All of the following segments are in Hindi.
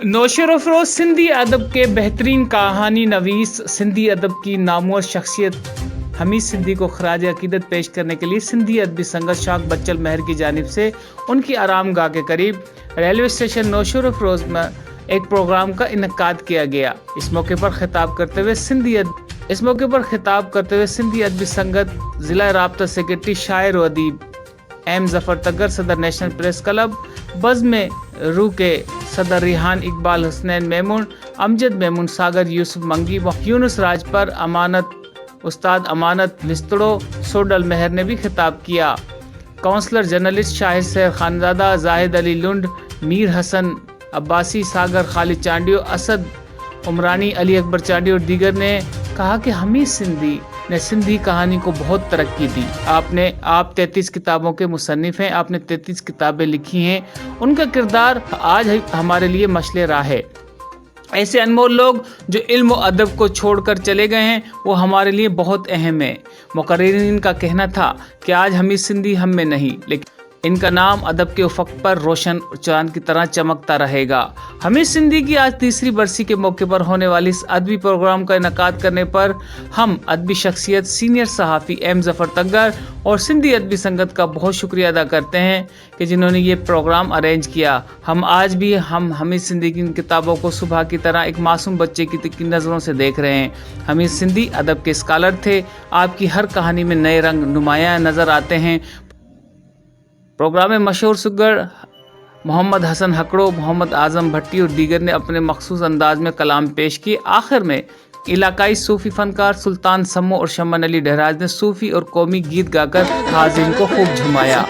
नौशर अफरोज सिंधी अदब के बेहतरीन कहानी नवीस सिंधी अदब की नामवर शख्सियत हमीद सिंधी को खराज अकीदत पेश करने के लिए सिंधी अदबी संगत शाख बच्चल महर की जानिब से उनकी आराम गाह के करीब रेलवे स्टेशन नौशर अफरोज में एक प्रोग्राम का इनकाद किया गया। इस मौके पर खिताब करते हुए सिंधी अदबी संगत जिला राब्ता सेक्रेटरी शायर व अदीब एम जफर तगर, सदर नेशनल प्रेस क्लब बज़ में रू के सदर रिहान इकबाल, हुसनैन मेमून, अमजद मेमून, सागर यूसुफ मंगी, यूनुस राजपर, अमानत उस्ताद अमानत लिस्तड़ो, सोडल मेहर ने भी खिताब किया। काउंसलर जर्नलिस्ट शाहिद सैर खानजादा, जाहिद अली लुंड, मीर हसन अब्बासी, सागर खालिद चांडियो, असद उमरानी, अली अकबर चांडियो और दीगर ने कहा कि हमीद सिंधी ने सिंधी कहानी को बहुत तरक्की दी। आप 33 किताबों के मुसन्निफ हैं, आपने 33 किताबें लिखी हैं। उनका किरदार आज हमारे लिए मशले राह है। ऐसे अनमोल लोग जो इल्म और अदब को छोड़कर चले गए हैं वो हमारे लिए बहुत अहम है। मुकर्रिरीन का कहना था कि आज हमीद सिंधी हम में नहीं, लेकिन इनका नाम अदब के उफक पर रोशन चांद की तरह चमकता रहेगा। हमीद सिंधी की आज तीसरी बरसी के मौके पर होने वाली इस अदबी प्रोग्राम का इनकाद करने पर हम अदबी शख्सियत सीनियर सहाफ़ी एम जफर तगर और सिंधी अदबी संगत का बहुत शुक्रिया अदा करते हैं कि जिन्होंने ये प्रोग्राम अरेंज किया। हम आज भी हमीद सिंधी की इन किताबों को सुबह की तरह एक मासूम बच्चे की नज़रों से देख रहे हैं। हमीद सिंधी अदब के स्कॉलर थे। आपकी हर कहानी में नए रंग नुमायाँ नज़र आते हैं। प्रोग्राम में मशहूर सुगर मोहम्मद हसन हकड़ो, मोहम्मद आज़म भट्टी और दीगर ने अपने मखसूस अंदाज में कलाम पेश किए। आखिर में इलाकाई सूफ़ी फनकार सुल्तान सम्मो और शमन अली डहराज ने सूफ़ी और कौमी गीत गाकर हाज़िरीन को खूब झुमाया।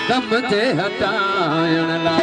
दम ते हटाइण ला